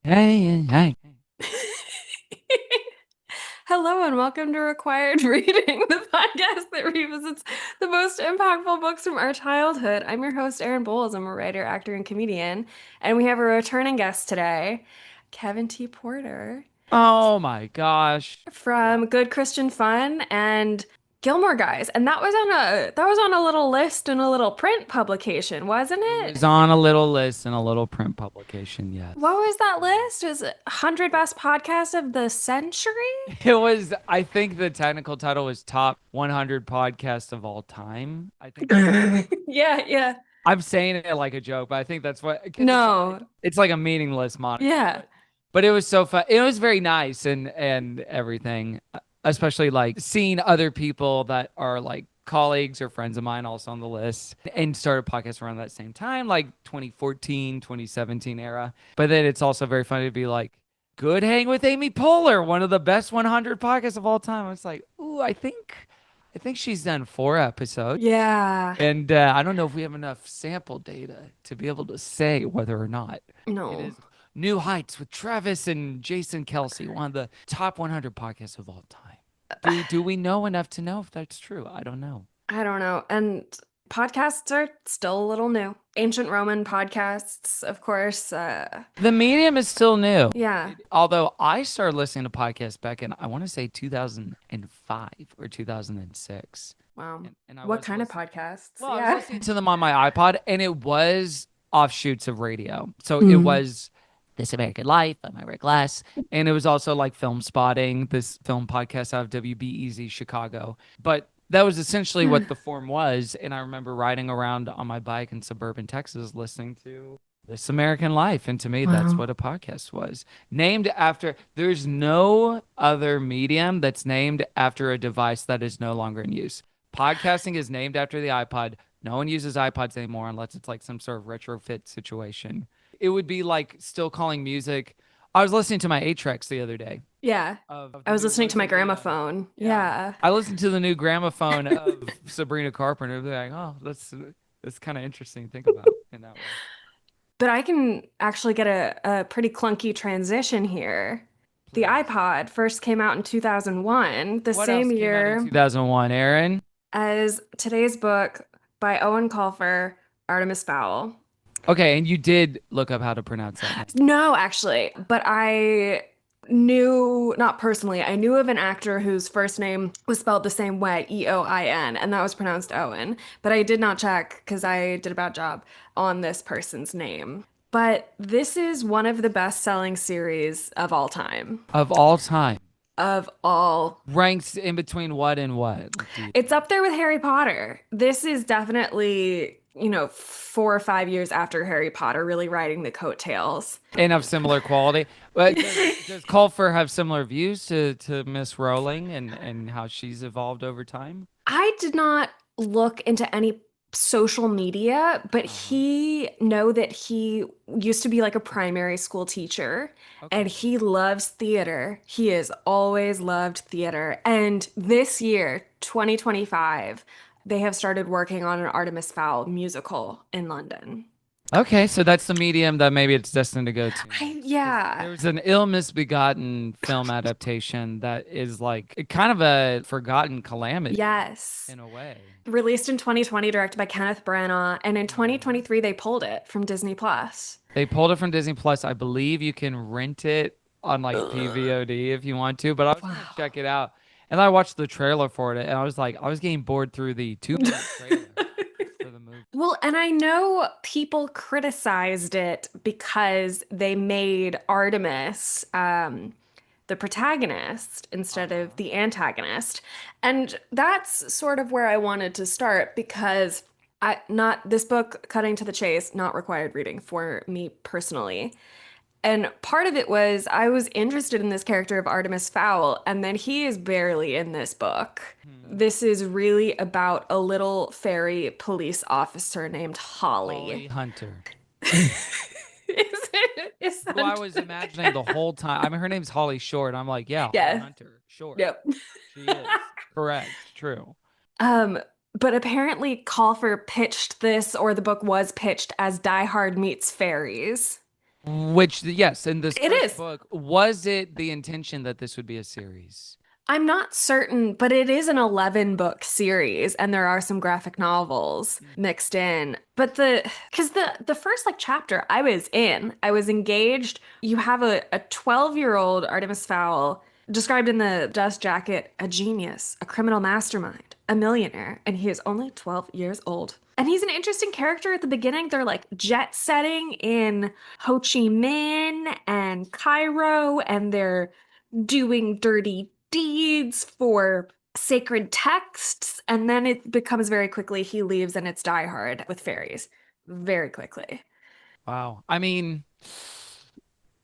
Hey. Hello and welcome to Required Reading, the podcast that revisits the most impactful books from our childhood. I'm your host, Erin Bowles. I'm a writer, actor, and comedian. And we have a returning guest today, Kevin T. Porter Oh my gosh. from Good Christian Fun and Gilmore Guys. And that was on a little list in a little print publication, wasn't It it? was on a little list in a little print publication, What yes. was that list? Was it 100 Best Podcasts of the Century? It was, I think the technical title was Top 100 Podcasts of All Time. I think that's what Yeah, yeah. I'm saying it like a joke, but I think that's what, because No. it's like a meaningless moniker, Yeah. but it was so fun. It was very nice and everything, especially like seeing other people that are like colleagues or friends of mine also on the list and started podcasts around that same time, like 2014, 2017 era. But then it's also very funny to be like, good hang with Amy Poehler, one of the best 100 podcasts of all time. It's like, ooh, I think she's done 4 episodes. Yeah. And I don't know if we have enough sample data to be able to say whether or not it No. is New Heights with Travis and Jason Kelsey, one of the top 100 podcasts of all time. Do we know enough to know if that's true? I don't know. I don't know. And podcasts are still a little new. Ancient Roman podcasts, of course. The medium is still new. Yeah. Although I started listening to podcasts back in, I want to say 2005 or 2006. Wow. And I What was kind of listening. podcasts? Well, I was Yeah. listening to them on my iPod, and it was offshoots of radio. So it Mm. was This American Life by Myra Glass, and it was also like Film Spotting, this film podcast out of WBEZ Chicago. But that was essentially what the form was. And I remember riding around on my bike in suburban Texas listening to This American Life. And to me, that's Wow. what a podcast was. Named after, there's no other medium that's named after a device that is no longer in use. Podcasting is named after the iPod. No one uses iPods anymore unless it's like some sort of retrofit situation. It would be like still calling music. I was listening to my 8 tracks the other day Yeah. of I the was new listening to my Rosalia. gramophone. Yeah. Yeah. I listened to the new gramophone of Sabrina Carpenter. They're like, oh, that's kind of interesting to think about in that way. But I can actually get a pretty clunky transition here. The Please. iPod first came out in 2001, the What else same came out in year 2001, Aaron? as today's book by Eoin Colfer, Artemis Fowl. Okay, and you did look up how to pronounce that name. No, actually, but I knew, not personally, I knew of an actor whose first name was spelled the same way, Eoin, and that was pronounced Owen. But I did not check because I did a bad job on this person's name. But this is one of the best-selling series of all time. Of all time. Of all. Ranks in between what and what, do you It's think? up there with Harry Potter. This is definitely, 4 or 5 years after Harry Potter, really riding the coattails. And of similar quality. But does Colfer have similar views to Miss Rowling and how she's evolved over time? I did not look into any social media, but Uh-huh. he know that he used to be like a primary school teacher and Okay. he loves theater. He has always loved theater. And this year, 2025, they have started working on an Artemis Fowl musical in London. Okay, so that's the medium that maybe it's destined to go to next. Because Yeah. there was an ill misbegotten film adaptation that is like kind of a forgotten calamity Yes. in a way. Released in 2020, directed by Kenneth Branagh, and in Mhm. 2023 they pulled it from Disney Plus. They pulled it from Disney Plus. I believe you can rent it on like Ugh. PVOD if you want to, but I was gonna Wow. check it out. And I watched the trailer for it, and I was like, I was getting bored through the 2 minute trailer for the movie. Well, and I know people criticized it because they made Artemis the protagonist instead of Uh-huh. the antagonist. And that's sort of where I wanted to start because not this book, Cutting to the Chase, not required reading for me personally. And part of it was I was interested in this character of Artemis Fowl, and then he is barely in this book. Hmm. This is really about a little fairy police officer named Holly. Holly Hunter, Is who I that? was imagining the whole time. I mean, her name's Holly Short. I'm like, yeah, Holly Yeah. Hunter, Short. Yep. She is correct, true. Um, but apparently Colfer pitched this, or the book was pitched as Die Hard meets fairies. Which, yes, in this It first is. book, was it the intention that this would be a series? I'm not certain, but it is an 11 book series and there are some graphic novels mixed in. But because the first like chapter I was in, I was engaged. You have a 12-year-old Artemis Fowl described in the dust jacket, a genius, a criminal mastermind, a millionaire, and he is only 12 years old. And he's an interesting character at the beginning. They're like jet setting in Ho Chi Minh and Cairo, and they're doing dirty deeds for sacred texts. And then it becomes very quickly he leaves and it's Die Hard with fairies very quickly. Wow. I mean,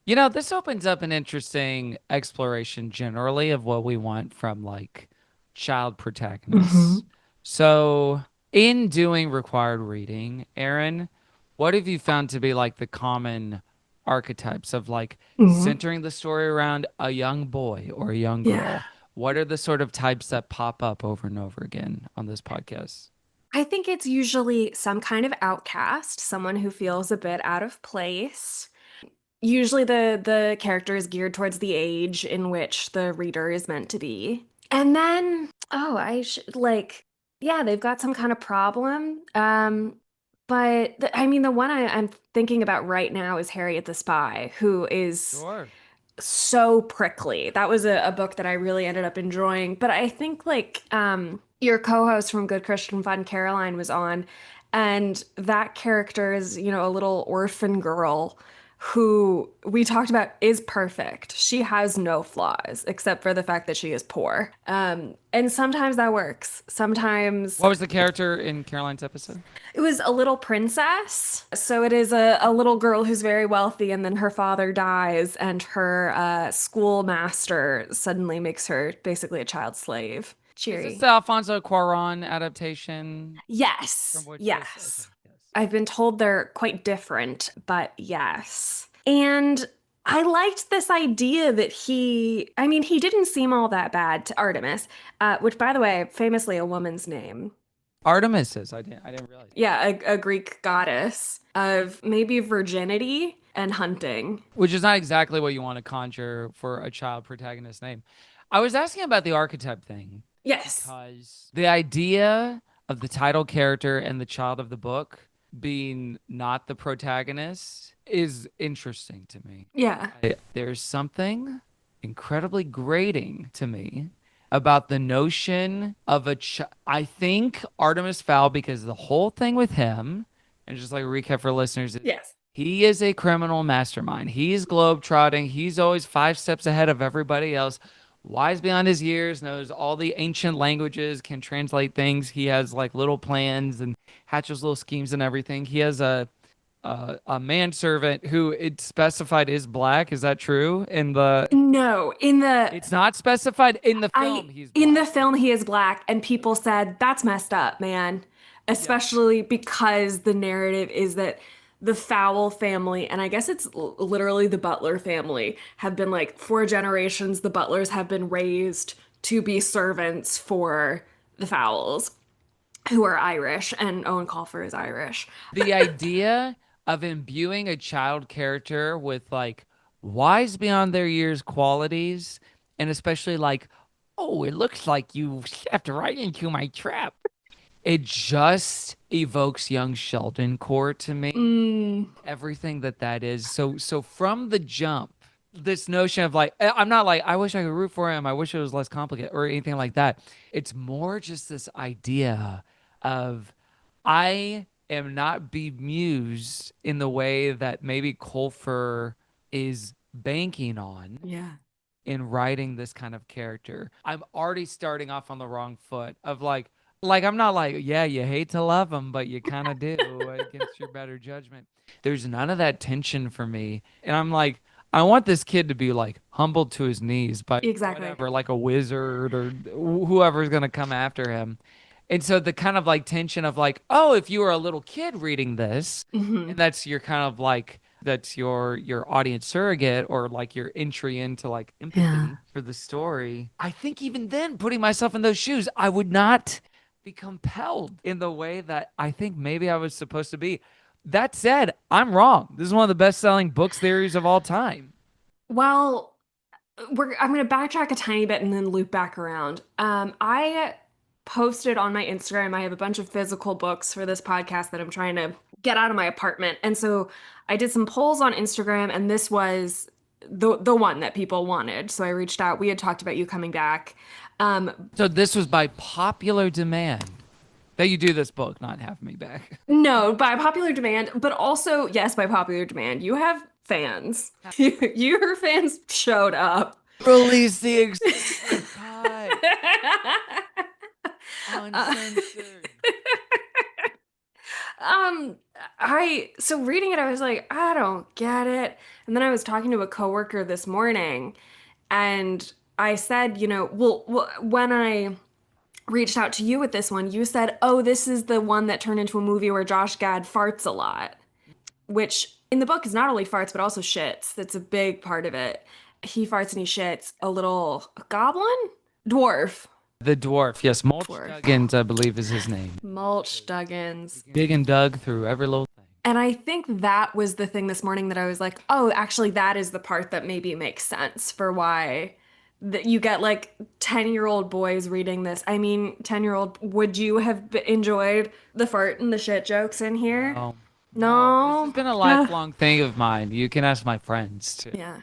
this opens up an interesting exploration generally of what we want from like child protagonists. Hmm. So, in doing required reading, Aaron, what have you found to be like the common archetypes of like Hmm. centering the story around a young boy or a young Yeah. girl? What are the sort of types that pop up over and over again on this podcast? I think it's usually some kind of outcast, someone who feels a bit out of place. Usually the character is geared towards the age in which the reader is meant to be. And then, oh, I should like, yeah, they've got some kind of problem. But I mean, the one I'm thinking about right now is Harriet the Spy, who is Sure. so prickly. That was a book that I really ended up enjoying. But I think like your co-host from Good Christian Fun, Caroline, was on, and that character is, a little orphan girl who we talked about is perfect. She has no flaws except for the fact that she is poor. And sometimes that works. Sometimes What was the character in Caroline's episode? it was a little princess. So it is a little girl who's very wealthy, and then her father dies, and her schoolmaster suddenly makes her basically a child slave. Is this Cheery. the Alfonso Cuarón adaptation from Yes, which this? Okay, yes. yes. I've been told they're quite different, but yes. And I liked this idea that I mean, he didn't seem all that bad to Artemis, which, by the way, famously a woman's name. Artemis is. I didn't realize. Yeah, a Greek goddess of maybe virginity and hunting. Which is not exactly what you want to conjure for a child protagonist name. I was asking about the archetype thing Yes. because the idea of the title character and the child of the book being not the protagonist is interesting to me. Yeah. There's something incredibly grating to me about the notion of I think Artemis Fowl, because the whole thing with him, and just like a recap for listeners, is Yes. he is a criminal mastermind. He's globetrotting. He's always 5 steps ahead of everybody else. Wise beyond his years, knows all the ancient languages, can translate things. He has like little plans and hatches little schemes and everything. He has a manservant who it specified is black. Is that true? No, It's not specified in the I film. He's in the black. film he is black and people said that's messed up, man. Yes. Especially because the narrative is that the Fowl family, and I guess it's literally the Butler family, have been like for generations the Butlers have been raised to be servants for the Fowls, who are Irish, and Owen Colfer is Irish. The idea of imbuing a child character with like wise beyond their years qualities, and especially like, oh, it looks like you stepped right into my trap. It just evokes young Sheldon core to me. Mm, Everything that is. So from the jump, this notion of like, I'm not like, I wish I could root for him. I wish it was less complicated or anything like that. It's more just this idea of I am not bemused in the way that maybe Colfer is banking on yeah. in writing this kind of character. I'm already starting off on the wrong foot of like I'm not like, yeah, you hate to love him, but you kind of do against your better judgment. There's none of that tension for me. And I'm like, I want this kid to be like humbled to his knees by Exactly. whatever, like a wizard or whoever's going to come after him. And so the kind of like tension of like, oh, if you were a little kid reading this, Hmm. and that's your kind of like that's your audience surrogate or like your entry into like Yeah. empathy for the story. I think even then, putting myself in those shoes, I would not be compelled in the way that I think maybe I was supposed to be. That said, I'm wrong. This is one of the best-selling books theories of all time. Well, I'm going to backtrack a tiny bit and then loop back around. I posted on my Instagram, I have a bunch of physical books for this podcast that I'm trying to get out of my apartment. And so I did some polls on Instagram, and this was the one that people wanted. So I reached out. We had talked about you coming back. So this was by popular demand that you do this book, not have me back. No, by popular demand, but also, yes, by popular demand. You have fans. Your fans showed up. Release the extended cut, Uh, uncensored. um, so reading it, I was like, I don't get it. And then I was talking to a coworker this morning, and I said, well, when I reached out to you with this one, you said, oh, this is the one that turned into a movie where Josh Gad farts a lot, which in the book is not only farts, but also shits. That's a big part of it. He farts and he shits. A little goblin? Dwarf. The dwarf, yes, Mulch Dwarf. Duggins, I believe is his name. Mulch Duggins. Big and dug through every little thing. And I think that was the thing this morning that I was like, oh, actually, that is the part that maybe makes sense for why that you get like 10-year-old boys reading this. I mean, 10-year-old, would you have enjoyed the fart and the shit jokes in here? No, no, this has No. been a lifelong thing of mine. You can ask my friends too. Yeah.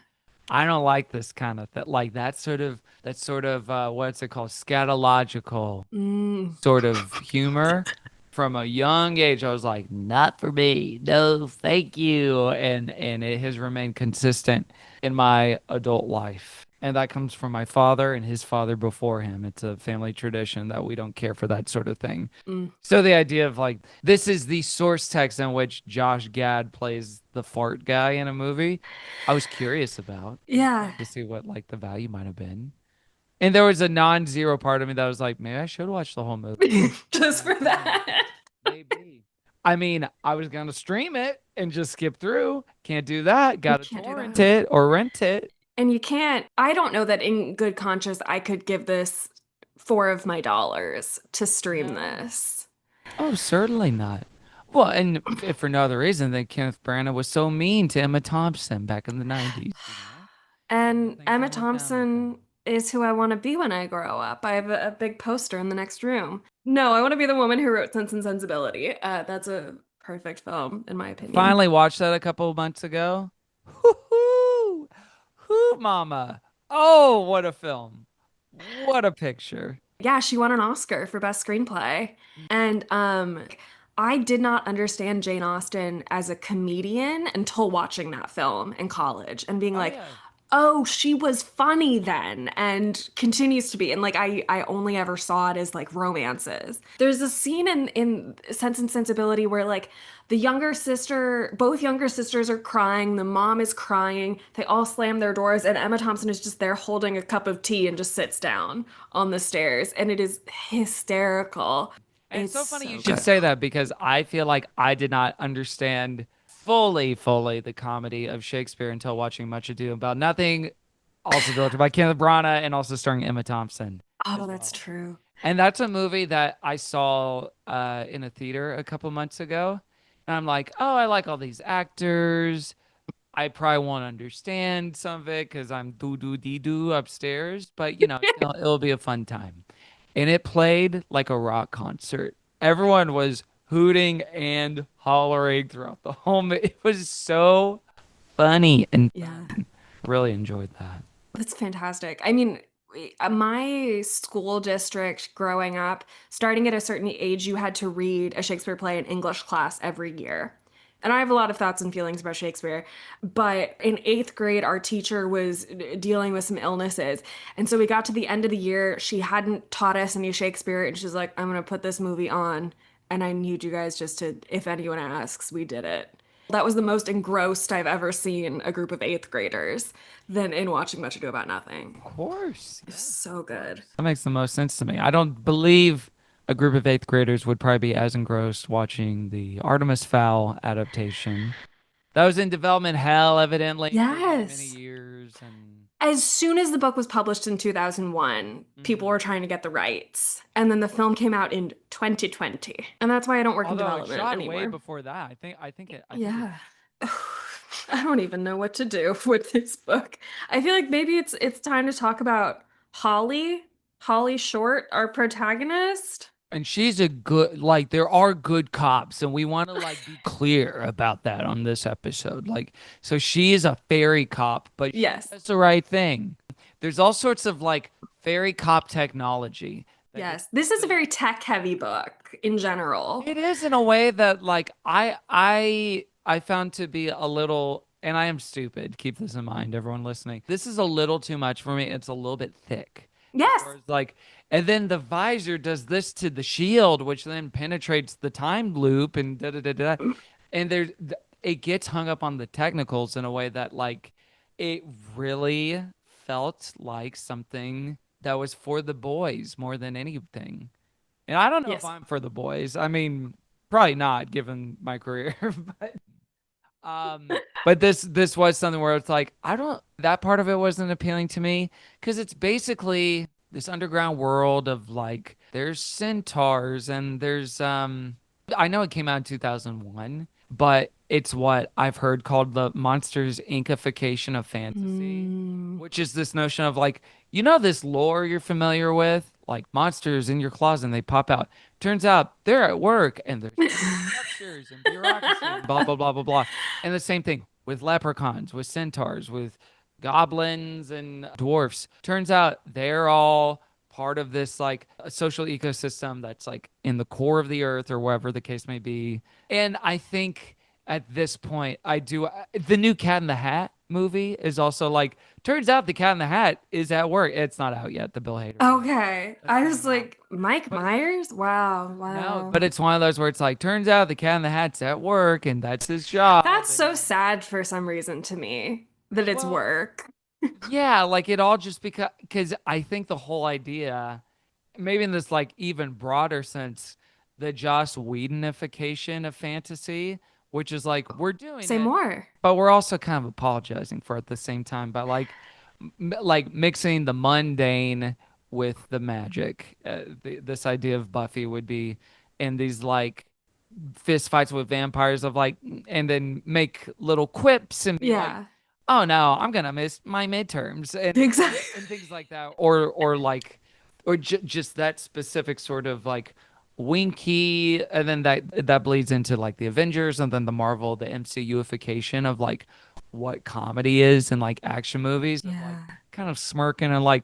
I don't like this kind of like that sort of what's it called? Scatological Mm. sort of humor. From a young age, I was like, not for me. No, thank you. And it has remained consistent in my adult life. And that comes from my father and his father before him. It's a family tradition that we don't care for that sort of thing. Mm. So the idea of like, this is the source text in which Josh Gad plays the fart guy in a movie, I was curious about Yeah. to see what like the value might have been. And there was a non-zero part of me that was like, maybe I should watch the whole movie. Just for that. Maybe. I mean, I was gonna stream it and just skip through. Can't do that. Gotta can't do torrent that. it or rent it. And you can't, I don't know that in good conscience I could give this four of my dollars to stream No. this. Oh, certainly not. Well, and if for no other reason than Kenneth Branagh was so mean to Emma Thompson back in the 90s, And Things Emma all went down with Thompson is who I want to be when I grow up. I have a big poster in the next room. No, I want to be the woman who wrote Sense and Sensibility. That's a perfect film, in my opinion. Finally watched that a couple of months ago. Hoo-hoo! Hoo, mama. Oh, what a film. What a picture. Yeah, she won an Oscar for Best Screenplay. And I did not understand Jane Austen as a comedian until watching that film in college and being Oh, like, yeah. oh, she was funny then and continues to be. And like I only ever saw it as like romances. There's a scene in Sense and Sensibility where like the younger sister, both younger sisters are crying, the mom is crying, they all slam their doors, and Emma Thompson is just there holding a cup of tea and just sits down on the stairs. And it is hysterical. And it's It's so funny so you should good. say that because I feel like I did not understand fully the comedy of Shakespeare until watching Much Ado About Nothing, also directed by Kenneth Branagh and also starring Emma Thompson Oh, as that's well. true. And that's a movie that I saw in a theater a couple months ago. And I'm like, oh, I like all these actors. I probably won't understand some of it because I'm doo doo dee doo upstairs, but it'll be a fun time. And it played like a rock concert. Everyone was hooting and hollering throughout the whole. It was so funny and Yeah. fun. Really enjoyed that. That's fantastic. I mean, my school district growing up, starting at a certain age, you had to read a Shakespeare play in English class every year. And I have a lot of thoughts and feelings about Shakespeare, but in eighth grade, our teacher was dealing with some illnesses. And so we got to the end of the year. She hadn't taught us any Shakespeare, and she's like, I'm going to put this movie on. And I need you guys just to, if anyone asks, we did it. That was the most engrossed I've ever seen a group of eighth graders than in watching Much Ado About Nothing. Of course. It's so good. That makes the most sense to me. I don't believe a group of eighth graders would probably be as engrossed watching the Artemis Fowl adaptation. That was in development hell, evidently, for many Yes. years. And As soon as the book was published in 2001, people Hmm. were trying to get the rights. And then the film came out in 2020. And that's why I don't work in Although it development shot way anymore. before that. I think it. Yeah. I don't even know what to do with this book. I feel like maybe it's time to talk about Holly, Holly Short, our protagonist. And she's a good, like, there are good cops, and we want to like be clear about that on this episode. Like, so she is a fairy cop, but she Yes. does the right thing. There's all sorts of like fairy cop technology that gets Yes. This is a very tech-heavy book in general. it is in a way that like I found to be a little, and I am stupid. Keep this in mind, everyone listening. This is a little too much for me. It's a little bit thick. As Yes. far as like, and then the visor does this to the shield, which then penetrates the time loop and da da da da. And it gets hung up on the technicals in a way that like it really felt like something that was for the boys more than anything. And I don't know if Yes. I'm for the boys. I mean, probably not given my career, but this was something where it's like I don't that part of it wasn't appealing to me because it's basically this underground world of like there's centaurs and there's I know it came out in 2001, but it's what I've heard called the Monsters Inkification of fantasy, Mm. which is this notion of like, you know, this lore you're familiar with, like monsters in your closet and they pop out. Turns out they're at work and there's structures and bureaucracy and blah, blah, blah, blah, blah. And the same thing with leprechauns, with centaurs, with goblins and dwarfs. Turns out they're all part of this like a social ecosystem that's like in the core of the earth or wherever the case may be. And I think at this point, I do the new Cat in the Hat movie is also like turns out the Cat in the Hat is at work. It's not out yet, the Bill Hader one. Okay. That's I was coming out. like, Mike But Myers? Wow, no, wow. but it's one of those where it's like turns out the Cat in the Hat's at work and that's his job. That's And so sad for some reason to me that it's well, work. yeah, like it all just because I think the whole idea, maybe in this like even broader sense, the Joss Whedonification of fantasy, which is like we're doing Say it, more. but we're also kind of apologizing for it at the same time by like like mixing the mundane with the magic. This idea of Buffy would be in these like fist fights with vampires of like, and then make little quips and be like, Yeah, "Oh no, I'm gonna miss my midterms," exactly. and things like that, or like, or just that specific sort of like winky, and then that bleeds into like the Avengers, and then the Marvel, the MCUification of like what comedy is and like action movies of like Yeah. kind of smirking and like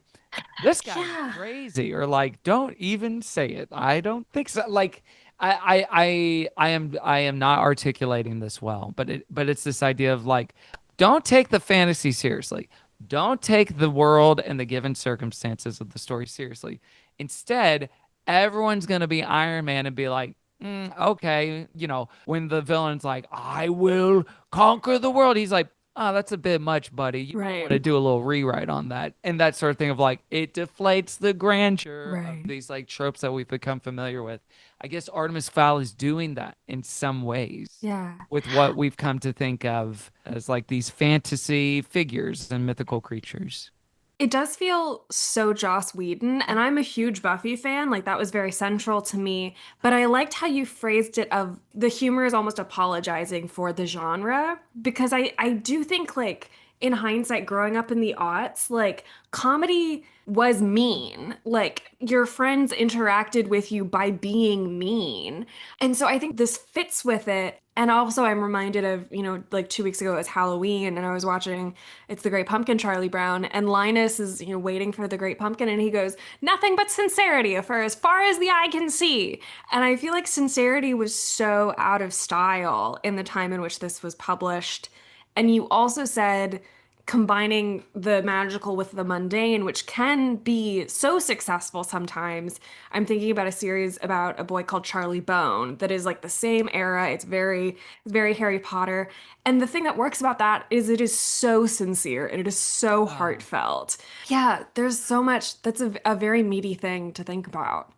this guy's Yeah. crazy or like don't even say it. I don't think so. Like I am not articulating this well, but it's this idea of like don't take the fantasy seriously. Don't take the world and the given circumstances of the story seriously. Instead, everyone's gonna be Iron Man and be like, okay, you know, when the villain's like, I will conquer the world, he's like, oh, that's a bit much, buddy. You might want Right. to do a little rewrite on that. And that sort of thing of like, it deflates the grandeur of Right. these like tropes that we've become familiar with. I guess Artemis Fowl is doing that in some ways Yeah. with what we've come to think of as like these fantasy figures and mythical creatures. It does feel so Joss Whedon, and I'm a huge Buffy fan. Like that was very central to me. But I liked how you phrased it of the humor is almost apologizing for the genre because I do think like in hindsight, growing up in the aughts, like comedy was mean. Like your friends interacted with you by being mean. And so I think this fits with it. And also, I'm reminded of, like 2 weeks ago it was Halloween and I was watching It's the Great Pumpkin, Charlie Brown, and Linus is, waiting for the Great Pumpkin and he goes, nothing but sincerity for as far as the eye can see. And I feel like sincerity was so out of style in the time in which this was published. And you also said combining the magical with the mundane, which can be so successful sometimes. I'm thinking about a series about a boy called Charlie Bone that is like the same era. It's very Harry Potter. And the thing that works about that is it is so sincere and it is so Uh, heartfelt. Yeah, there's so much. That's a very meaty thing to think about.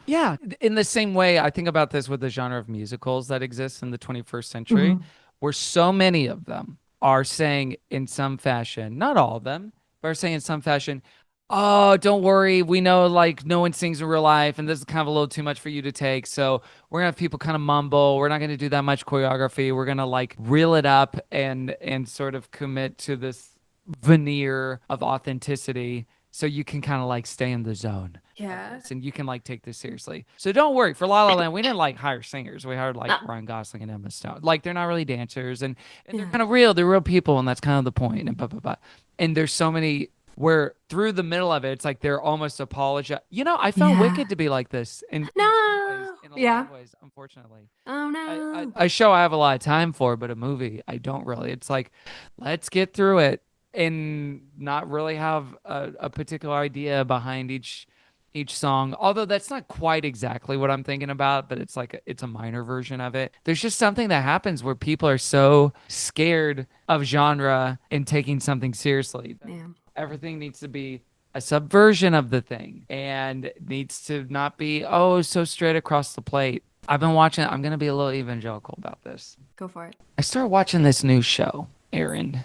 yeah, in the same way, I think about this with the genre of musicals that exists in the 21st century, Mhm. where so many of them are saying in some fashion, not all of them, are saying in some fashion, "Oh, don't worry, we know like no one sings in real life, and this is kind of a little too much for you to take. So we're gonna have people kind of mumble. We're not gonna do that much choreography. We're gonna like reel it up and sort of commit to this veneer of authenticity, so you can kind of like stay in the zone of Yeah. this, and you can like take this seriously. So don't worry. For La La Land, we didn't like hire singers. We hired like Uh, Ryan Gosling and Emma Stone. Like they're not really dancers, and they're yeah. kind of real. They're real people, and that's kind of the point. And blah blah blah. And there's so many where through the middle of it, it's like they're almost apologize. You know, I found Yeah. Wicked to be like this in some ways, No. in a lot Yeah. of ways, unfortunately. Oh A no. a show I have a lot of time for, but a movie I don't really. It's like, let's get through it and not really have a particular idea behind each song. Although that's not quite exactly what I'm thinking about, but it's like it's a minor version of it. There's just something that happens where people are so scared of genre and taking something seriously. Yeah. Everything needs to be a subversion of the thing and it needs to not be, oh, so straight across the plate. I've been watching, I'm going to be a little evangelical about this. Go for it. I started watching this new show, Aaron,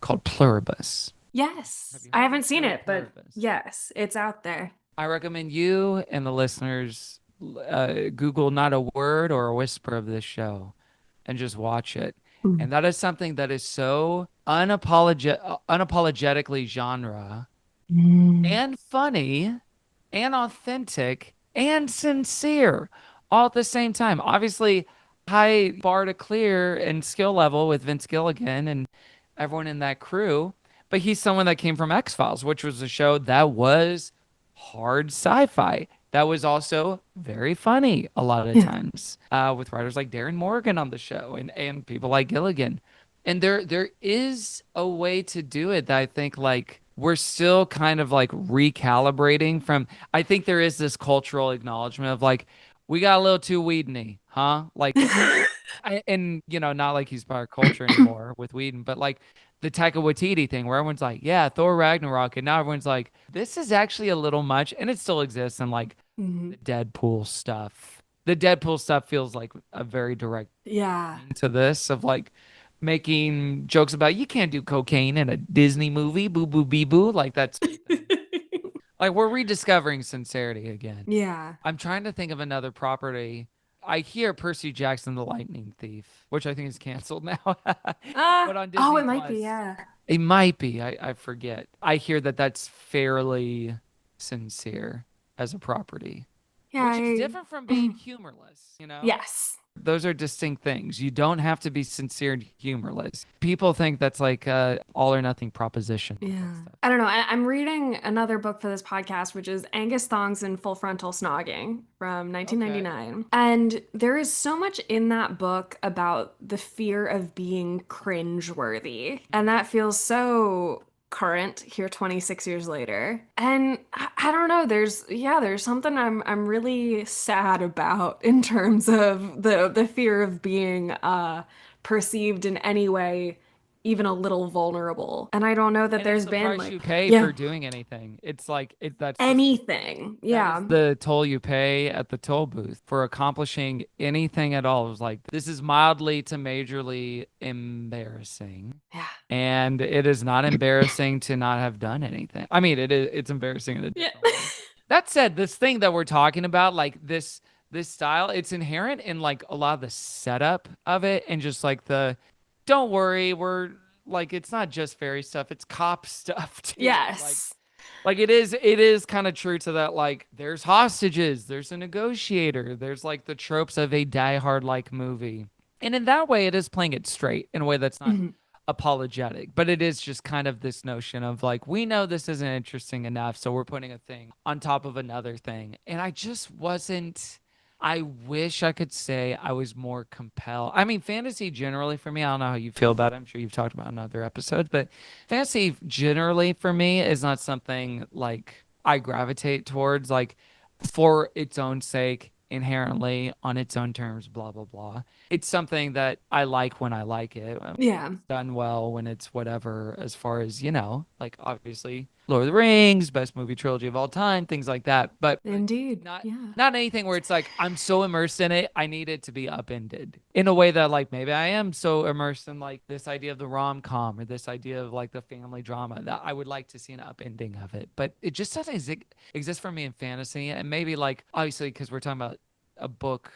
called Pluribus. Have Yes. you I heard of haven't the seen show it, but Pluribus? yes, it's out there. I recommend you and the listeners Google not a word or a whisper of this show and just watch it. Mm. And that is something that is so unapologetically genre Mm. and funny and authentic and sincere all at the same time. Obviously, high bar to clear and skill level with Vince Gilligan and everyone in that crew. But he's someone that came from X-Files, which was a show that was hard sci-fi. That was also very funny a lot of Yeah. times, with writers like Darren Morgan on the show and people like Gilligan. And there is a way to do it that I think like we're still kind of like recalibrating from. I think there is this cultural acknowledgement of like we got a little too Whedon-y, huh? Like, and you know, not like he's part of culture anymore with Whedon, but like the Taika Waititi thing where everyone's like, yeah, Thor Ragnarok, and now everyone's like, this is actually a little much, and it still exists in like Mhm. the Deadpool stuff. The Deadpool stuff feels like a very direct Yeah. to this of like making jokes about you can't do cocaine in a Disney movie, boo boo bee boo, like that sort of thing. Like we're rediscovering sincerity again. Yeah. I'm trying to think of another property. I hear Percy Jackson the Lightning Thief, which I think is canceled now, but on Oh, Disney it might be, Plus, yeah. it might be. I forget. I hear that that's fairly sincere as a property, Yeah, which is different from being humorless, you know? yes. Those are distinct things. You don't have to be sincere and humorless. People think that's like a all or nothing proposition. All that Yeah. stuff. I don't know. I'm reading another book for this podcast, which is Angus Thongs and Full Frontal Snogging from Okay. 1999. And there is so much in that book about the fear of being cringeworthy. And that feels so current here 26 years later. And I don't know, there's something I'm really sad about in terms of the fear of being perceived in any way even a little vulnerable. And I don't know that And it's there's the been price like, you pay yeah, for doing anything. It's like that's just anything. that is Yeah. the toll you pay at the toll booth for accomplishing anything at all. It was like this is mildly to majorly embarrassing. Yeah. And it is not embarrassing to not have done anything. I mean, it's embarrassing in a Yeah. different way. That said, this thing that we're talking about, like this style, it's inherent in like a lot of the setup of it and just like the don't worry, we're like it's not just fairy stuff, it's cop stuff too. Yes. Like it is kind of true to that like there's hostages, there's a negotiator, there's like the tropes of a Die Hard like movie. And in that way it is playing it straight in a way that's not Mhm. apologetic, but it is just kind of this notion of like we know this isn't interesting enough, so we're putting a thing on top of another thing. And I just wasn't I wish I could say I was more compelled. I mean, fantasy generally for me, I don't know how you feel about it. I'm sure you've talked about it in other episodes, but fantasy generally for me is not something like I gravitate towards like for its own sake. inherently on its own terms, blah, blah, blah. It's something that I like when I like it. Yeah, Done well, when it's whatever, as far as, like obviously Lord of the Rings, best movie trilogy of all time, things like that. But indeed. not Yeah. not anything where it's like I'm so immersed in it, I need it to be upended in a way that like maybe I am so immersed in like this idea of the rom-com or this idea of like the family drama that I would like to see an upending of it. But it just doesn't exist for me in fantasy. And maybe like obviously because we're talking about a book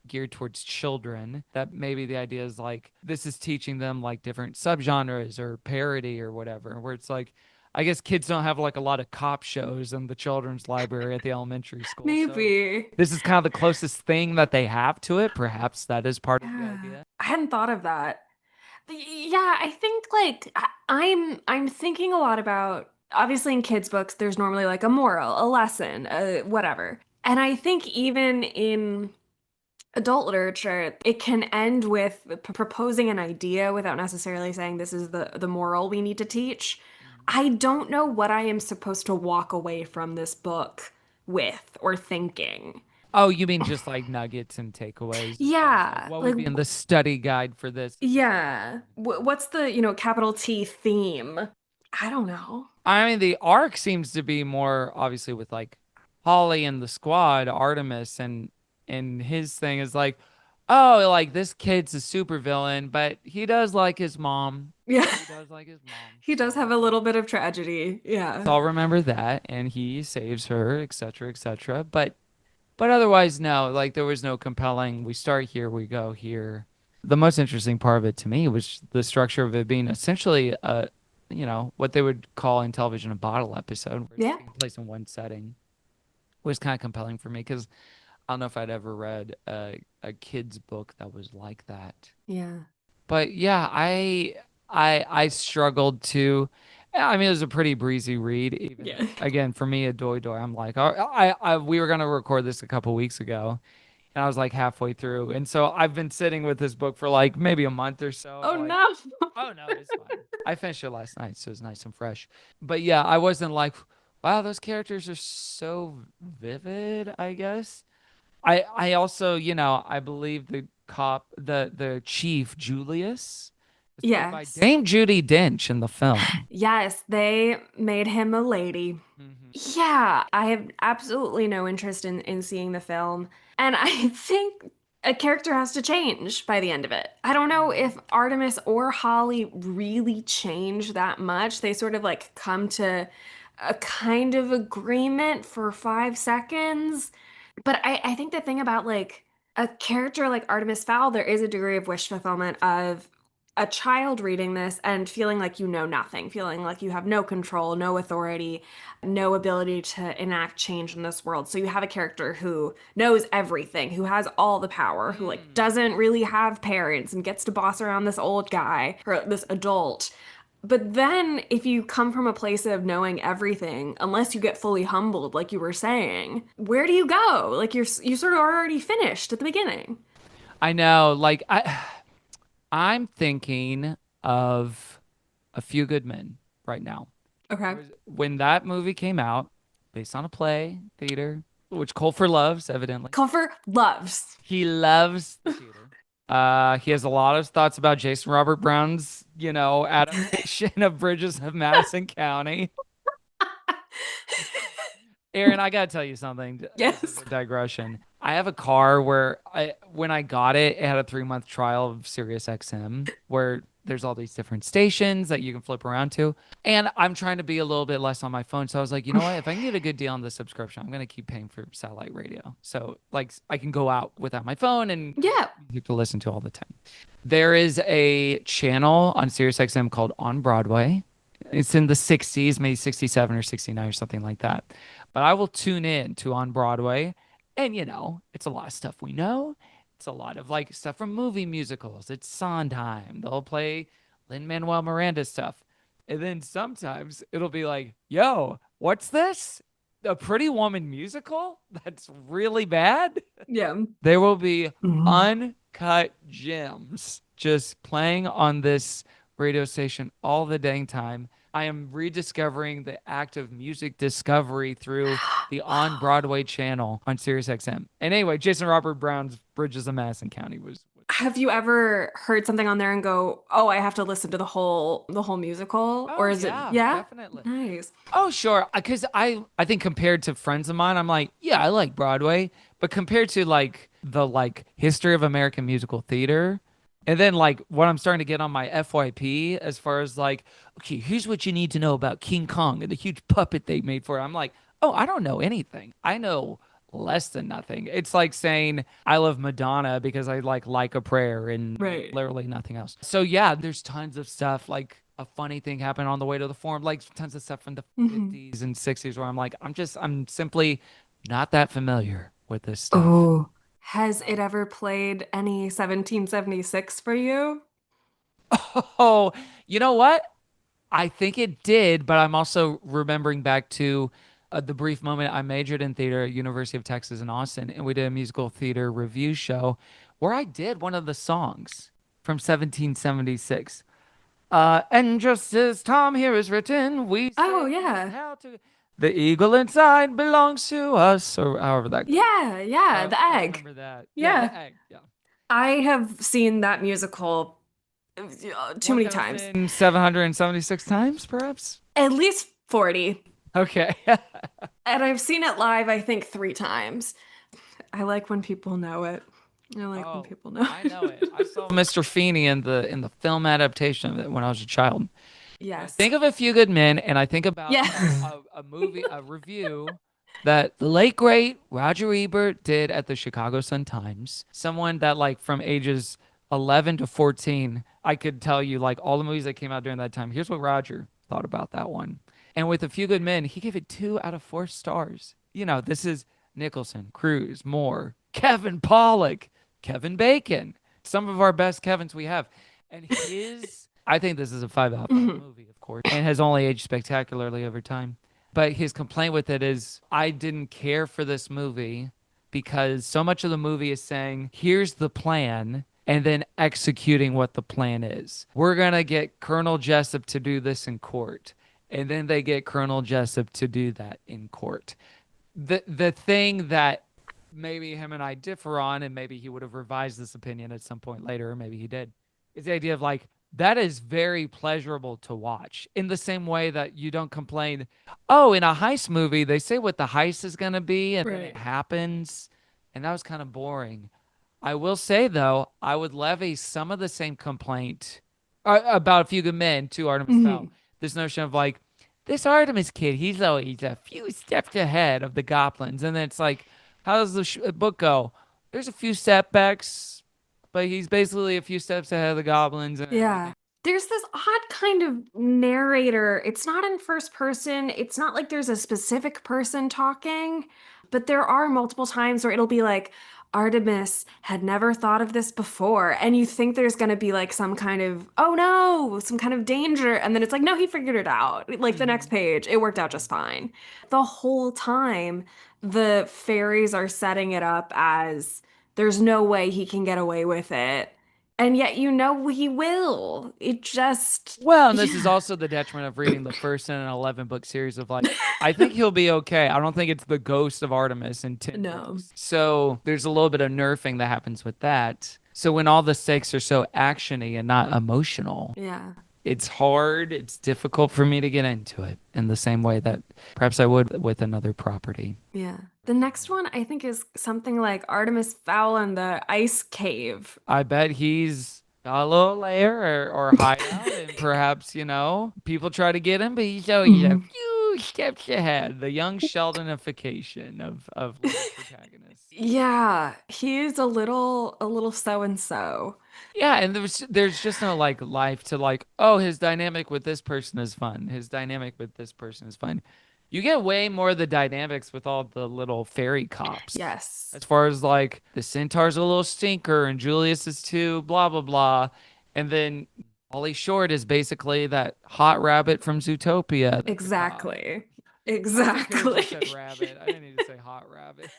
geared towards children, that maybe the idea is like this is teaching them like different subgenres or parody or whatever, where it's like I guess kids don't have like a lot of cop shows in the children's library at the elementary school. So Maybe. this is kind of the closest thing that they have to it. Perhaps that is part of the Yeah. idea. I hadn't thought of that. Yeah, I think like I'm thinking a lot about, obviously in kids' books there's normally like a moral, a lesson, whatever. And I think even in adult literature, it can end with proposing an idea without necessarily saying this is the moral we need to teach. Mhm. I don't know what I am supposed to walk away from this book with or thinking. Oh, you mean just like nuggets and takeaways as far as like Yeah, what like would be in the study guide for this particular yeah. lesson? What's the, capital T theme? I don't know. I mean, the arc seems to be more obviously with like Holly and the squad, Artemis, and his thing is like, oh, like this kid's a supervillain, but he does like his mom. Yeah. He does like his mom. He does have So a little bit of tragedy. let's Yeah. all remember that, and he saves her, etc., etc. But otherwise, no. Like there was no compelling. We start here, we go here. The most interesting part of it to me was the structure of it being essentially what they would call in television a bottle episode, where it's Yeah. taking place in one setting, was kind of compelling for me because I don't know if I'd ever read a kid's book that was like that. Yeah. But yeah, I struggled to. I mean, it was a pretty breezy read. Even Yeah. again for me, a doy doy. I'm like, we were gonna record this a couple weeks ago, and I was like halfway through, and so I've been sitting with this book for like maybe a month or so. Oh Like, no. oh no, it's fine. I finished it last night, so it's nice and fresh. But yeah, I wasn't like, wow, those characters are so vivid, I guess. I also, I believe the cop, the chief Julius is played by Yes. Dame Judi Dench in the film. Yes, they made him a lady. Hmm. Yeah, I have absolutely no interest in seeing the film. And I think a character has to change by the end of it. I don't know Hmm. if Artemis or Holly really change that much. They sort of like come to a kind of agreement for 5 seconds. But I think the thing about like a character like Artemis Fowl, there is a degree of wish fulfillment of a child reading this and feeling like you know nothing, feeling like you have no control, no authority, no ability to enact change in this world. So you have a character who knows everything, who has all the power, who like Mm. doesn't really have parents and gets to boss around this old guy or this adult. But then if you come from a place of knowing everything, unless you get fully humbled, like you were saying, where do you go? Like you sort of already finished at the beginning. I know, like I'm thinking of A Few Good Men right now. Okay. When that movie came out, based on a play, theater, which Colfer loves, evidently. Comfort loves. He loves the theater. He has a lot of thoughts about Jason Robert Brown's, adaptation of Bridges of Madison County. Aaron, I gotta tell you something. This is Yes. a digression. I have a car where when I got it, it had a 3 month trial of Sirius XM where there's all these different stations that you can flip around to. And I'm trying to be a little bit less on my phone. So I was like, you know what? If I can get a good deal on the subscription, I'm gonna keep paying for satellite radio. So like I can go out without my phone and Yeah. music to listen to all the time. There is a channel on Sirius XM called On Broadway. It's in the 60s, maybe 67 or 69 or something like that. But I will tune in to On Broadway, and it's a lot of stuff we know. It's a lot of like stuff from movie musicals. It's Sondheim. They'll play Lin-Manuel Miranda stuff. And then sometimes it'll be like, yo, what's this? A Pretty Woman musical? That's really bad. Yeah. There will be Mhm. uncut gems just playing on this radio station all the dang time. I am rediscovering the act of music discovery through the on Broadway channel on Sirius XM. And anyway, Jason Robert Brown's Bridges of Madison County was. Have you ever heard something on there and go, "Oh, I have to listen to the whole musical?" Or Oh is it, yeah, yeah? definitely. Nice. Oh sure, because I think compared to friends of mine, I'm like, yeah, I like Broadway, but compared to like the like history of American musical theater, and then like what I'm starting to get on my FYP as far as like, okay, here's what you need to know about King Kong and the huge puppet they made for it. I'm like, oh, I don't know anything. I know less than nothing. It's like saying I love Madonna because I like a prayer and Right. literally nothing else. So yeah, there's tons of stuff like a funny thing happened on the way to the forum, like tons of stuff from the Hmm. 50s and 60s where I'm like, I'm simply not that familiar with this stuff. Oh, has it So, ever played any 1776 for you? oh, you know what? I think it did, but I'm also remembering back to the brief moment I majored in theater at University of Texas in Austin, and we did a musical theater review show where I did one of the songs from 1776. And just as Tom here is written, we Oh, say just yeah. how to. The eagle inside belongs to us, or however that goes. Yeah, yeah, the I egg. remember that. Yeah, the Yeah. egg. Yeah. I have seen that musical too many times. 1,776 times, perhaps? At least 40. Okay. And I've seen it live, I think, 3 times. I like when people know it. I like when Oh, people know I know it. it. I saw Mr. Feeney in the film adaptation of it when I was a child. I Yes. think of A Few Good Men, and I think about Yeah. a movie, a review that the late great Roger Ebert did at the Chicago Sun-Times. Someone that like from ages 11 to 14, I could tell you like all the movies that came out during that time. Here's what Roger thought about that one. And with A Few Good Men, he gave it 2 out of 4 stars. You know, this is Nicholson, Cruise, Moore, Kevin Pollak, Kevin Bacon, some of our best Kevins we have. And I think this is a 5 out of 5 Mhm. movie, of course, and has only aged spectacularly over time. But his complaint with it is, I didn't care for this movie because so much of the movie is saying, here's the plan, and then executing what the plan is. We're going to get Colonel Jessup to do this in court. And then they get Colonel Jessup to do that in court. The thing that maybe him and I differ on, and maybe he would have revised this opinion at some point later, or maybe he did, is the idea of like, that is very pleasurable to watch in the same way that you don't complain, oh, in a heist movie, they say what the heist is going to be and then it Right. happens. And that was kind of boring. I will say, though, I would levy some of the same complaint about A Few Good Men to Artemis Fowl. Mhm. This notion of like, this Artemis kid, he's always a few steps ahead of the goblins. And then it's like, how does the book go? There's a few setbacks, but he's basically a few steps ahead of the goblins and Yeah. everything. There's this odd kind of narrator. It's not in first person. It's not like there's a specific person talking, but there are multiple times where it'll be like, Artemis had never thought of this before. And you think there's going to be like some kind of, oh no, some kind of danger. And then it's like, no, he figured it out. Like the next Mhm. page, it worked out Mhm. just fine. The whole time, the fairies are setting it up as there's no way he can get away with it. And yet you know he will. It just, Well, and this is yeah. also the detriment of reading the first in an 11 book series of like, I think he'll be okay. I don't think it's the ghost of Artemis in 10 No. books. So there's a little bit of nerfing that happens with that. So when all the stakes are so actiony and not emotional, Yeah. it's hard, it's difficult for me to get into it in the same way that perhaps I would with another property. Yeah. The next one I think is something like Artemis Fowl and the Ice Cave. I bet he's got a little layer or hideout, and perhaps, people try to get him, but he's a Mhm. few steps ahead. The young Sheldonification of little protagonists. Yeah, he's a little so and so. Yeah, and there's just no like life to like, oh, his dynamic with this person is fun. His dynamic with this person is fun. You get way more of the dynamics with all the little fairy cops. Yes. As far as like the centaur's a little stinker and Julius is too, blah blah blah. And then Ollie Short is basically that hot rabbit from Zootopia that's a cop. Exactly. I could have just said Exactly. rabbit. I didn't need to say hot rabbit.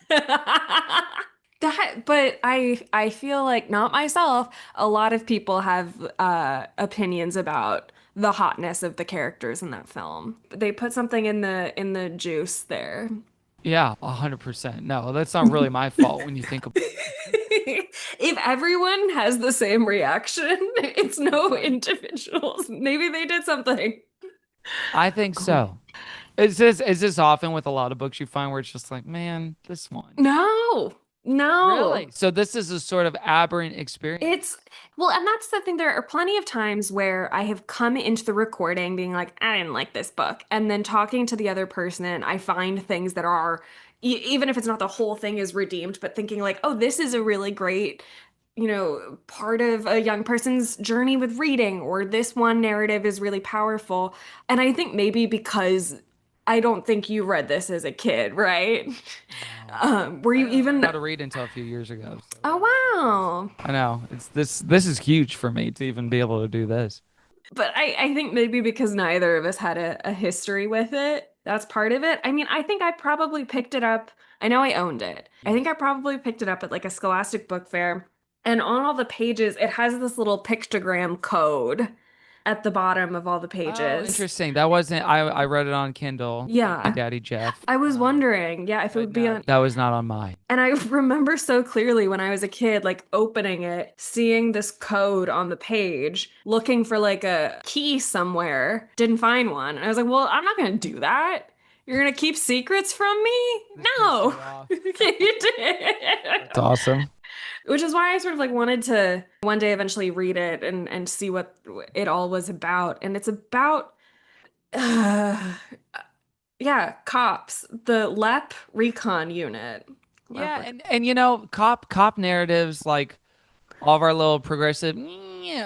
That, but I feel like not myself, a lot of people have opinions about the hotness of the characters in that film. They put something in the juice there. Yeah, 100%. No, that's not really my fault when you think about If everyone has the same reaction, it's no individuals. Maybe they did something. I think Oh. so. Is this often with a lot of books you find where it's just like, man, this one. No, no. Really? So this is a sort of aberrant experience. It's well, and that's the thing. There are plenty of times where I have come into the recording being like, I didn't like this book. And then talking to the other person, I find things that are, even if it's not the whole thing is redeemed, but thinking like, oh, this is a really great, part of a young person's journey with reading, or this one narrative is really powerful. And I think maybe because I don't think you read this as a kid, right? No. Were I you didn't learn even, how to read until a few years ago. So oh, this is, wow. I know. This is huge for me to even be able to do this. But I think maybe because neither of us had a history with it, that's part of it. I mean, I think I probably picked it up. I know I owned it. I Yeah. think I probably picked it up at like a Scholastic book fair. And on all the pages, it has this little pictogram code at the bottom of all the Oh, pages. interesting. That wasn't I read it on Kindle by my Yeah. daddy Jeff. I was wondering, yeah, if it But would be no, on. that was not on mine. And I remember so clearly when I was a kid, like opening it, seeing this code on the page, looking for like a key somewhere, didn't find one. And I was like, well, I'm not going to do that. You're going to keep secrets from me? This pissed No. you off. You did. That's awesome. Which is why I sort of like wanted to one day eventually read it and see what it all was about. And it's about, uh, yeah, cops, the LEP recon unit. Yeah, and cop narratives like all of our little progressive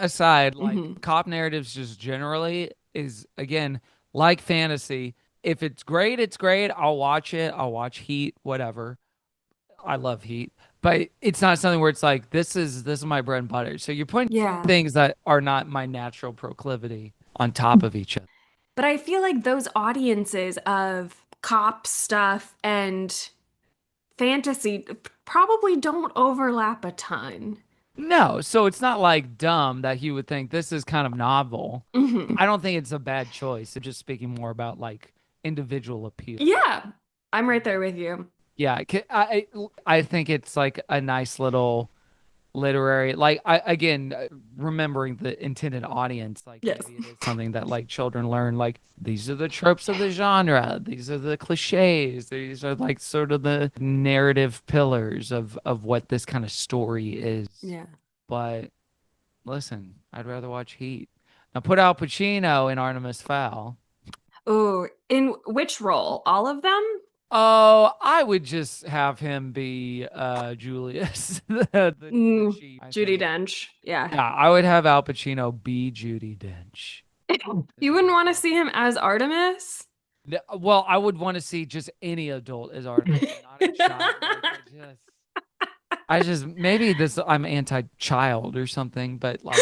aside, like Hmm. cop narratives just generally is again like fantasy. If it's great, it's great. I'll watch it. I'll watch Heat, whatever. I love Heat, but it's not something where it's like this is my bread and butter. So you're putting two Yeah. things that are not my natural proclivity on top of each other. But I feel like those audiences of cop stuff and fantasy probably don't overlap a ton. No, so it's not like dumb that he would think this is kind of novel. Hmm. I don't think it's a bad choice. I'm just speaking more about like individual appeal. Yeah, I'm right there with you. Yeah, I think it's like a nice little literary like I again remembering the intended audience like Yes. maybe it is something that like children learn like these are the tropes of the genre, these are the cliches, these are like sort of the narrative pillars of what this kind of story is. Yeah. But listen, I'd rather watch Heat. Now put Al Pacino in Artemis Fowl. Oh, in which role? All of them? Oh, I would just have him be Julius, the Mm, chief, I Judi think. Dench. Yeah. Yeah, I would have Al Pacino be Judi Dench. You wouldn't want to see him as Artemis? Well, I would want to see just any adult as Artemis, not a child. Like I just maybe this I'm anti-child or something, but like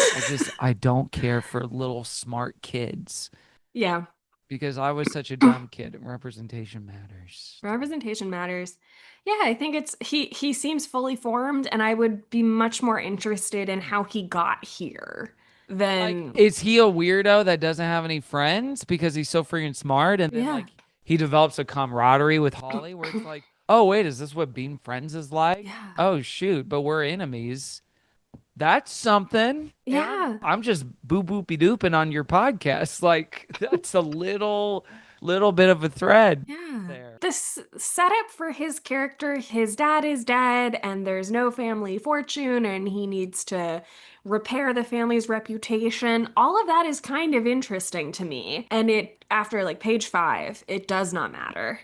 I don't care for little smart kids Yeah. because I was such a dumb kid and representation matters. Representation matters. Yeah, I think it's he seems fully formed, and I would be much more interested in how he got here Like, than is he a weirdo that doesn't have any friends because he's so freaking smart? And then, yeah. like, he develops a camaraderie with Holly where it's like, oh, wait, is this what being friends is like? Yeah. Oh, shoot, but we're enemies. That's something. And Yeah. I'm just boo boopy dooping on your podcast. Like, that's a little bit of a thread Yeah. there. This setup for his character, his dad is dead and there's no family fortune and he needs to repair the family's reputation. All of that is kind of interesting to me. And it after like page 5, it does not matter.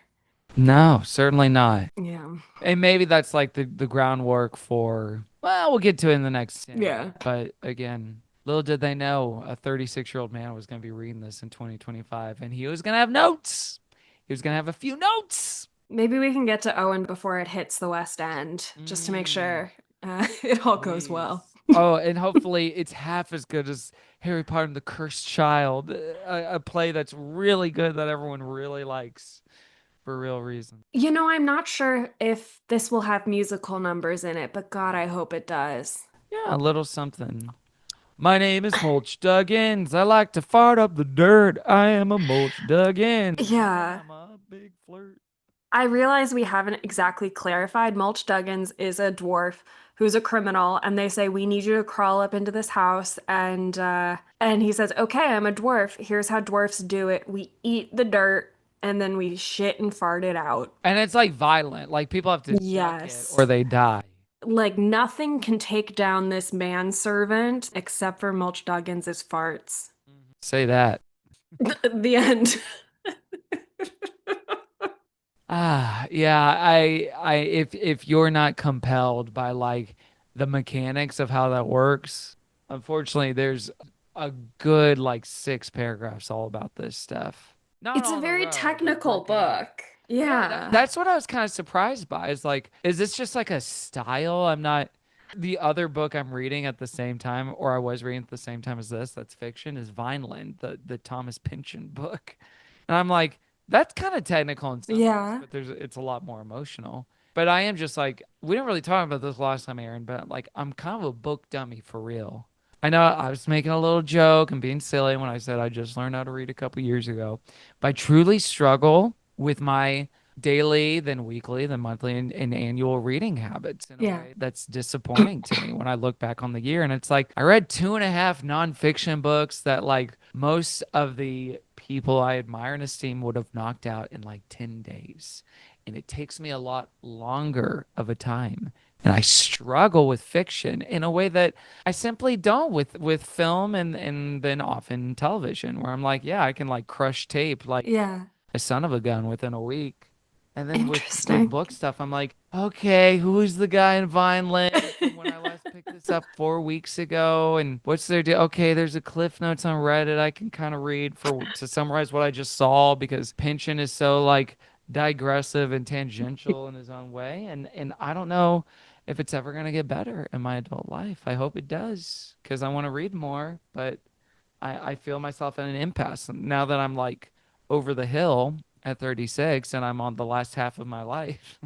No, certainly not. Yeah. And maybe that's like the groundwork for, well, we'll get to it in the next scene. Yeah. But again, little did they know a 36-year-old man was going to be reading this in 2025 and he was going to have notes. He was going to have a few notes. Maybe we can get to Owen before it hits the West End, just to make sure it all goes Please. well. Oh, and hopefully it's half as good as Harry Potter and the Cursed Child, a play that's really good that everyone really likes for real reason. I'm not sure if this will have musical numbers in it, but God, I hope it does. Yeah, a little something. My name is Mulch Duggins. I like to fart up the dirt. I am a Mulch Duggins. Yeah. I'm a big flirt. I realize we haven't exactly clarified. Mulch Duggins is a dwarf who's a criminal, and they say we need you to crawl up into this house, and he says, "Okay, I'm a dwarf. Here's how dwarfs do it. We eat the dirt, and then we shit and fart it out." And it's like violent. Like people have to suck it Yes. or they die. Like nothing can take down this manservant except for Mulch Duggins' farts. Say that. The end. Yeah, if you're not compelled by like the mechanics of how that works, unfortunately, there's a good like 6 paragraphs all about this stuff. Not It's a all in a very row, but technical broken up. book. Yeah, Yeah. that's what I was kind of surprised by. Is like, is this just like a style? I'm not. The other book I'm reading at the same time, or I was reading at the same time as this, that's fiction, is Vineland, the Thomas Pynchon book. And I'm like, that's kind of technical in some ways, Yeah. but it's a lot more emotional. But I am just like, we didn't really talk about this last time, Aaron, but like, I'm kind of a book dummy for real. I know I was making a little joke and being silly when I said I just learned how to read a couple years ago, but I truly struggle with my daily, then weekly, then monthly, and annual reading habits in a Yeah. way that's disappointing to me when I look back on the year. And it's like I read 2.5 nonfiction books that like most of the people I admire and esteem would have knocked out in like 10 days. And it takes me a lot longer of a time. And I struggle with fiction in a way that I simply don't with film and then often television, where I'm like, yeah, I can like crush tape like Yeah. a son of a gun within a week. And then with Interesting. book stuff, I'm like, okay, who's the guy in Vineland from when I last picked this up 4 weeks ago? And what's their deal? Okay, there's a Cliff Notes on Reddit I can kind of read for to summarize what I just saw because Pynchon is so like digressive and tangential in his own way. And I don't know if it's ever gonna get better in my adult life. I hope it does because I want to read more, but I feel myself at an impasse now that I'm like over the hill at 36 and I'm on the last half of my life.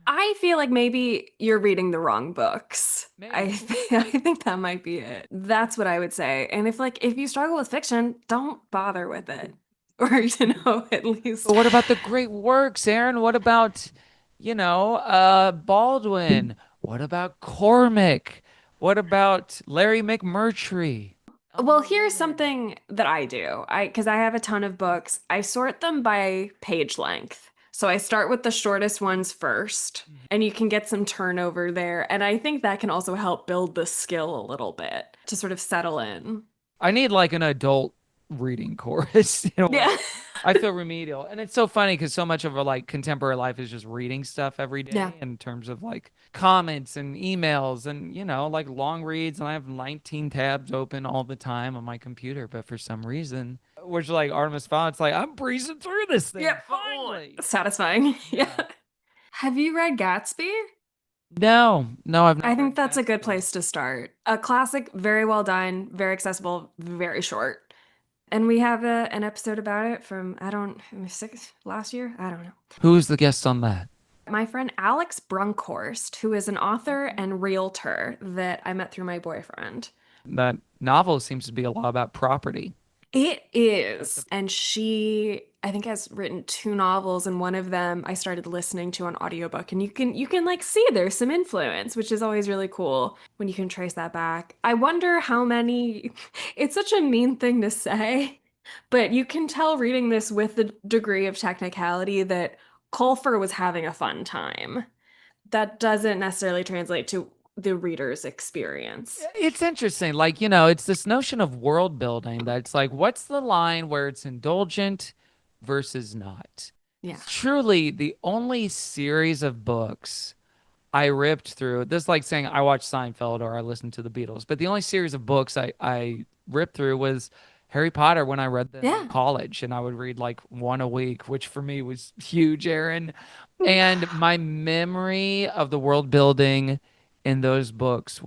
I feel like maybe you're reading the wrong books. Maybe. I think that might be it. That's what I would say. And if you struggle with fiction, don't bother with it. Or at But least what about the great works, Aaron? What about, Baldwin? What about Cormac? What about Larry McMurtry? well, Elmore here's Leonard. something that I do. Because I have a ton of books. I sort them by page length. So I start with the shortest ones first, and you can get some turnover there. And I think that can also help build the skill a little bit to sort of settle in. I need like an adult reading course in a way. Yeah. I feel remedial. And it's so funny because so much of our like contemporary life is just reading stuff every Yeah. day in terms of like comments and emails and, like long reads. And I have 19 tabs open all the time on my computer. But for some reason, which like Artemis Fowl, it's like, I'm breezing through this thing Yeah. finally. Satisfying. Yeah. Yeah. Have you read Gatsby? No, no, I've I not think read that's a good Gatsby. place to start. A classic, very well done, very accessible, very short. And we have an episode about it from, I don't, last year? I don't know. Who's the guest on that? My friend Alex Brunkhorst, who is an author Okay. and realtor that I met through my boyfriend. That novel seems to be a lot about property. It That's a is. And she, I think, has written two novels, and one of them I started listening to on audiobook. And you can like see there's some influence, which is always really cool when you can trace that back. I wonder how many it's such a mean thing to say, but you can tell reading this with the degree of technicality that Colfer was having a fun time. That doesn't necessarily translate to the reader's experience. It's interesting. Like, it's this notion of world building that's like, what's the line where it's indulgent versus not? Yeah. Truly, the only series of books I ripped through, this is like saying I watched Seinfeld or I listened to the Beatles, but the only series of books I ripped through was Harry Potter when I read them in Yeah. college, and I would read like one a week, which for me was huge, Aaron. And my memory of the world building in those books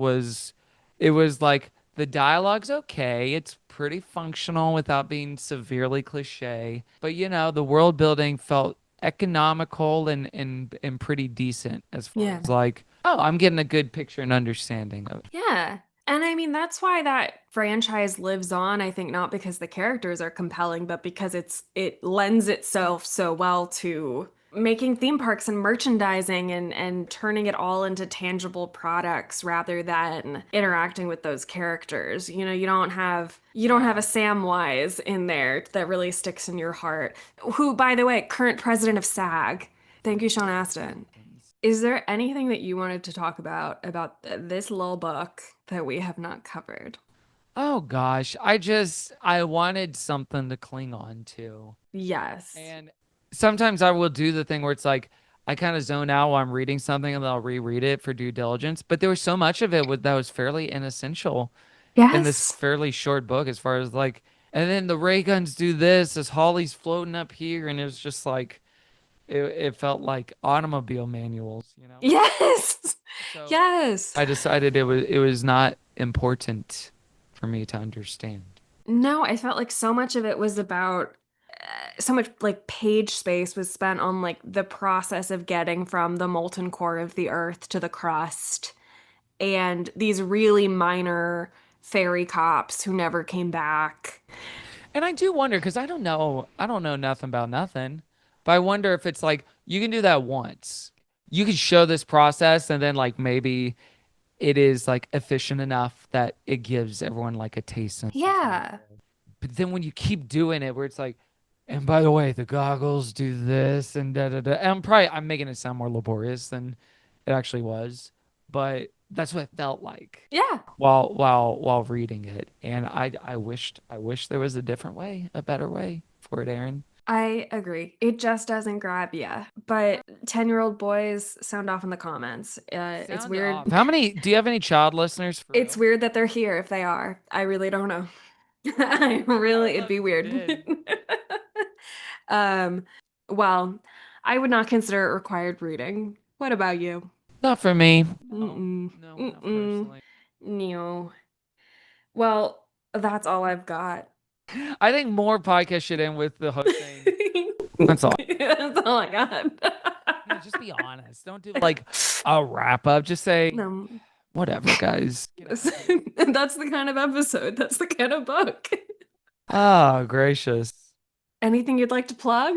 it was like the dialogue's okay. It's pretty functional without being severely cliche. But the world building felt economical and pretty decent as far Yeah. as like, oh, I'm getting a good picture and understanding of it. Yeah. And I mean, that's why that franchise lives on, I think, not because the characters are compelling, but because it lends itself so well to making theme parks and merchandising and turning it all into tangible products rather than interacting with those characters. You know, you don't have a Samwise in there that really sticks in your heart. Who, by the way, current president of SAG. Thank you, Sean Astin. Is there anything that you wanted to talk about this little book that we have not covered? Oh gosh, I wanted something to cling on to. Yes. And sometimes I will do the thing where it's like I kind of zone out while I'm reading something and then I'll reread it for due diligence. But there was so much of it that was fairly inessential in this Yes. fairly short book, as far as like, and then the ray guns do this as Holly's floating up here, and it was just like it felt like automobile manuals, you know? Yes. So Yes. I decided it was not important for me to understand. No, I felt like so much of it was about so much like page space was spent on like the process of getting from the molten core of the earth to the crust and these really minor fairy cops who never came back. And I do wonder because I don't know nothing about nothing, but I wonder if it's like you can do that once. You can show this process, and then like maybe it is like efficient enough that it gives everyone like a taste into the Yeah. world. But then when you keep doing it, where it's like, and by the way, the goggles do this and da da da. And I'm making it sound more laborious than it actually was, but that's what it felt like Yeah. while reading it. And I wish there was a different way, a better way for it, Aaron. I agree. It just doesn't grab you. But 10-year-old boys sound off in the comments. It's Sound weird. off. How many do you have any child listeners for It's real? weird that they're here if they are. I really don't know. I I really, would it'd love be if you weird. did. Um, well, I would not consider it required reading. What about you? Not for me. No, Mm-mm. no, not Mm-mm. personally. No. Well, that's all I've got. I think more podcasts should end with the host saying, "That's all." That's all I got. Yeah, just be honest. Don't do like a wrap up. Just say, Um, "Whatever, guys." Get out of here. that's the kind of episode. That's the kind of book. Oh, gracious. Anything you'd like to plug?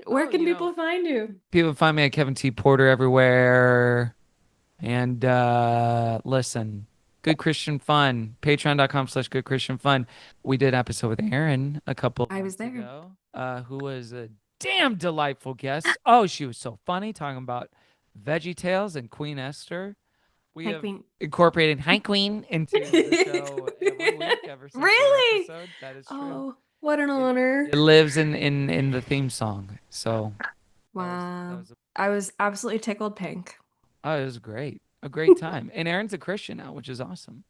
Where Oh, can people find you? people find me at Kevin T. Porter everywhere. And listen, Good Christian Fun, patreon.com/Good Christian Fun. We did an episode with Aaron a couple of I was months there. ago, who was a damn delightful guest. Oh, she was so funny talking about Veggie Tales and Queen Esther. We Hi, have Queen. incorporated Hank Queen into the show every week ever since that Really? episode. That is true. Oh, what an It honor. it lives in the theme song. So that Wow. was I was absolutely tickled pink. oh, it was great. A great time. And Aaron's a Christian now, which is awesome.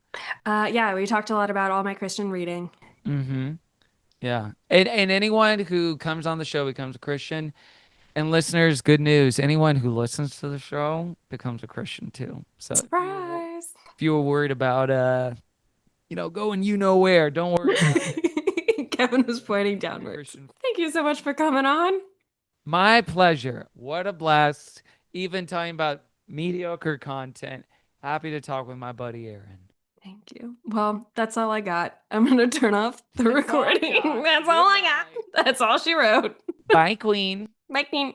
Yeah, we talked a lot about all my Christian reading. Mm-hmm. Yeah. And anyone who comes on the show becomes a Christian. And listeners, good news. Anyone who listens to the show becomes a Christian too. So Surprise. if you were worried about going you know where, don't worry about it. Kevin was pointing Becoming a downwards. Christian. Thank you so much for coming on. My pleasure. What a blast. Even talking about mediocre content. Happy to talk with my buddy Aaron. Thank you. Well, that's all I got. I'm going to turn off the That's all I recording. got. That's all I Goodbye. got. That's all she wrote. Bye, Queen. Bye, Queen.